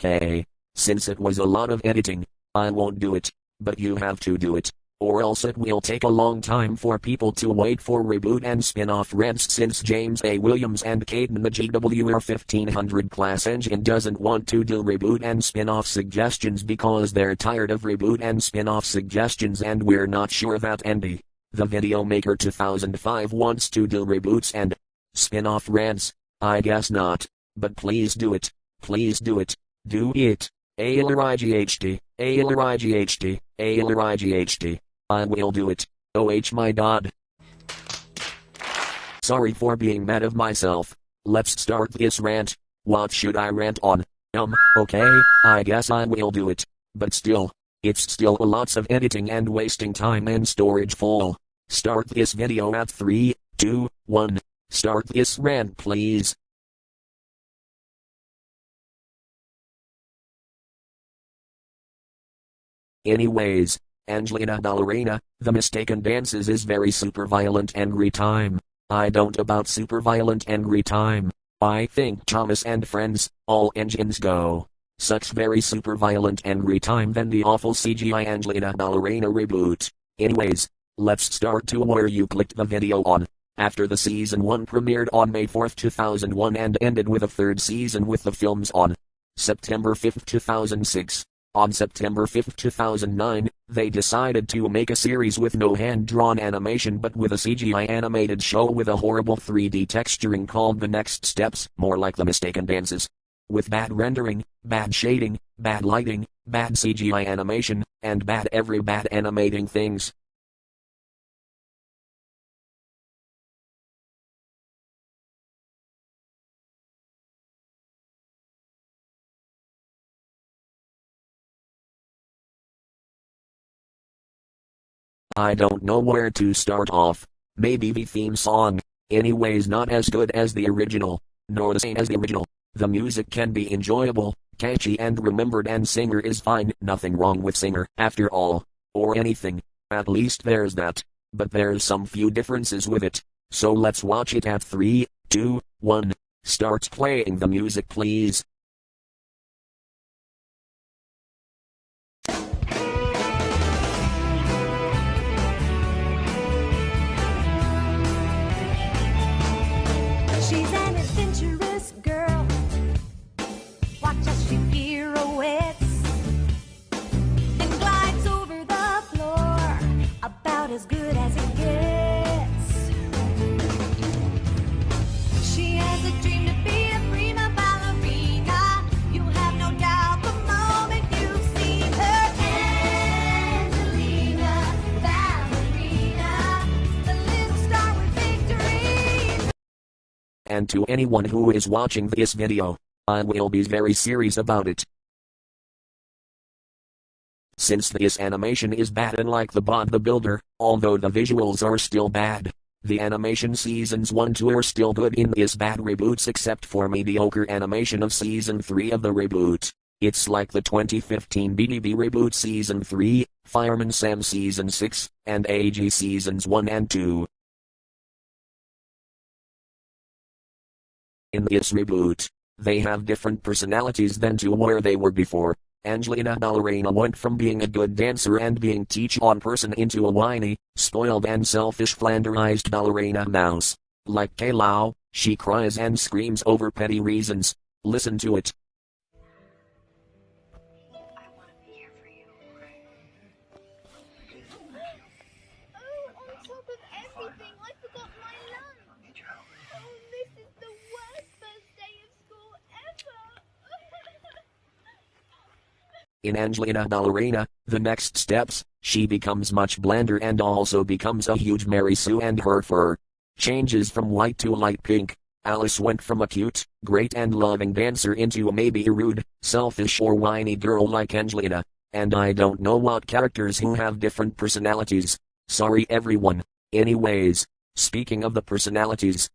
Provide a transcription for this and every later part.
Okay. Since it was a lot of editing, I won't do it, but you have to do it. Or else it will take a long time for people to wait for reboot and spin-off rants since James A. Williams and Caden the GWR 1500 class engine doesn't want to do reboot and spin-off suggestions because they're tired of reboot and spin-off suggestions and we're not sure that Andy, the video maker 2005 wants to do reboots and spin-off rants. I guess not. But please do it. Please do it. Do it. ALRIGHT, ALRIGHT, ALRIGHT. I will do it. Oh my god. Sorry for being mad of myself. Let's start this rant. What should I rant on? Okay, I guess I will do it. But still, it's still a lots of editing and wasting time and storage full. Start this video at 3, 2, 1. Start this rant please. Anyways, Angelina Ballerina, The Mistaken Dances is very super violent angry time. I don't about super violent angry time. I think Thomas and Friends, all engines go. Such very super violent angry time than the awful CGI Angelina Ballerina reboot. Anyways, let's start to where you clicked the video on. After the season 1 premiered on May 4, 2001 and ended with a third season with the films on September 5, 2006. On September 5, 2009, they decided to make a series with no hand-drawn animation but with a CGI animated show with a horrible 3D texturing called The Next Steps, more like The Mistaken Dances. With bad rendering, bad shading, bad lighting, bad CGI animation, and bad animating things. I don't know where to start off. Maybe the theme song. Anyways, not as good as the original, nor the same as the original. The music can be enjoyable, catchy and remembered and singer is fine, nothing wrong with singer, after all. Or anything. At least there's that. But there's some few differences with it. So let's watch it at 3, 2, 1. Start playing the music please. She's an adventurous girl. Watch as she pirouettes and glides over the floor, about as good as it gets. She has a dream to be a prima ballerina. You'll have no doubt the moment you've seen her. Angelina, ballerina, the little star with victory. And to anyone who is watching this video, I will be very serious about it. Since this animation is bad and like the Bod the Builder, although the visuals are still bad, the animation seasons 1-2 are still good in this bad reboots except for mediocre animation of season 3 of the reboot. It's like the 2015 BDB reboot season 3, Fireman Sam season 6, and AG seasons 1 and 2. In this reboot, they have different personalities than to where they were before. Angelina Ballerina went from being a good dancer and being teach-on person into a whiny, spoiled and selfish flanderized ballerina mouse. Like K-Lau, she cries and screams over petty reasons. Listen to it. I want to be here for you. Oh, on top of everything, I forgot my lunch. Oh, this is the worst first day of school ever. In Angelina Ballerina, The Next Steps, she becomes much blander and also becomes a huge Mary Sue and her fur changes from white to light pink. Alice went from a cute, great and loving dancer into a maybe rude, selfish or whiny girl like Angelina. And I don't know what characters who have different personalities. Sorry everyone. Anyways, speaking of the personalities,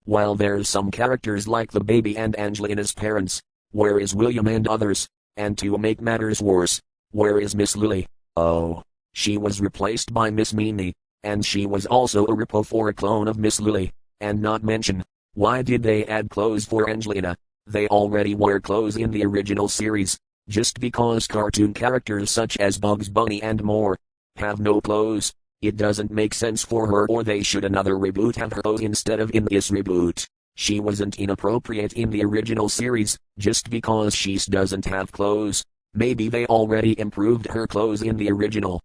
while there's some characters like the baby and Angelina's parents, where is William and others? And to make matters worse, where is Miss Lily? Oh, she was replaced by Miss Meanie, and she was also a ripoff or a clone of Miss Lily. And not mention, why did they add clothes for Angelina? They already wore clothes in the original series. Just because cartoon characters such as Bugs Bunny and more have no clothes, it doesn't make sense for her, or they should another reboot have her clothes instead of in this reboot. She wasn't inappropriate in the original series, just because she doesn't have clothes. Maybe they already improved her clothes in the original.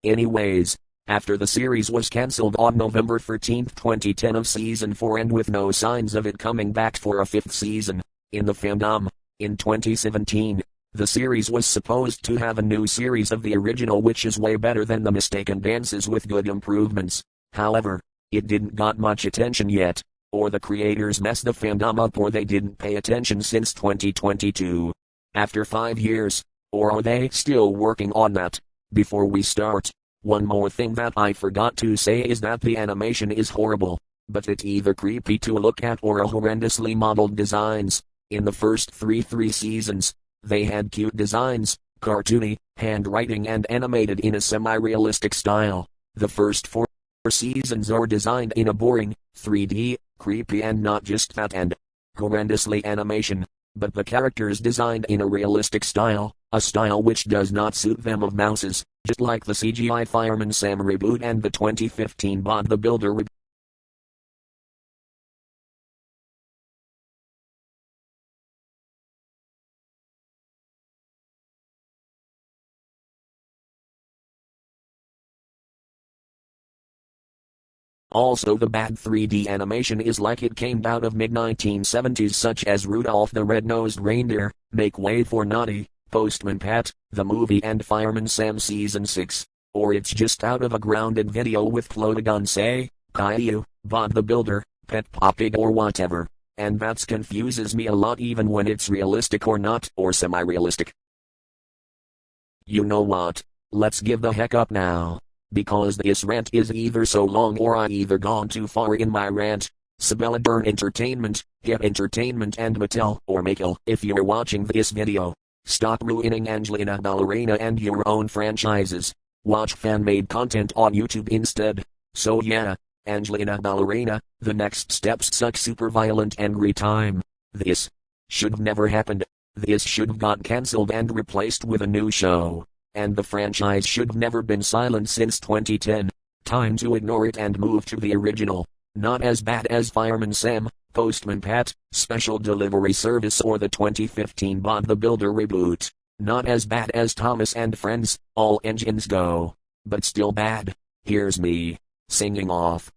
Anyways, after the series was cancelled on November 13, 2010 of season 4 and with no signs of it coming back for a 5th season, in the fandom, in 2017, the series was supposed to have a new series of the original which is way better than The Mistaken Dances with good improvements. However, it didn't got much attention yet, or the creators messed the fandom up, or they didn't pay attention since 2022. After 5 years, or are they still working on that? Before we start, one more thing that I forgot to say is that the animation is horrible, but it's either creepy to look at or a horrendously modeled designs. In the first three seasons, they had cute designs, cartoony, handwriting and animated in a semi-realistic style. The first 4 seasons are designed in a boring, 3D, creepy and not just that and horrendously animation, but the characters designed in a realistic style, a style which does not suit them of mouses, just like the CGI Fireman Sam reboot and the 2015 Bob the Builder reboot. Also the bad 3D animation is like it came out of mid-1970s, such as Rudolph the Red-Nosed Reindeer, Make Way for Naughty, Postman Pat, the movie and Fireman Sam Season 6. Or it's just out of a grounded video with Flotagon say, Caillou, Bob the Builder, Pet Pop Pig or whatever. And that confuses me a lot even when it's realistic or not, or semi-realistic. You know what? Let's give the heck up now. Because this rant is either so long or I either gone too far in my rant. Ballerina Entertainment, Hit Entertainment and Mattel or Mattel, if you're watching this video, stop ruining Angelina Ballerina and your own franchises. Watch fan-made content on YouTube instead. So yeah, Angelina Ballerina, the next steps suck super violent angry time. This should have never happened. This should have got cancelled and replaced with a new show. And the franchise should have never been silent since 2010. Time to ignore it and move to the original. Not as bad as Fireman Sam, Postman Pat, Special Delivery Service or the 2015 Bob the Builder reboot. Not as bad as Thomas and Friends, All Engines Go. But still bad. Here's me, singing off.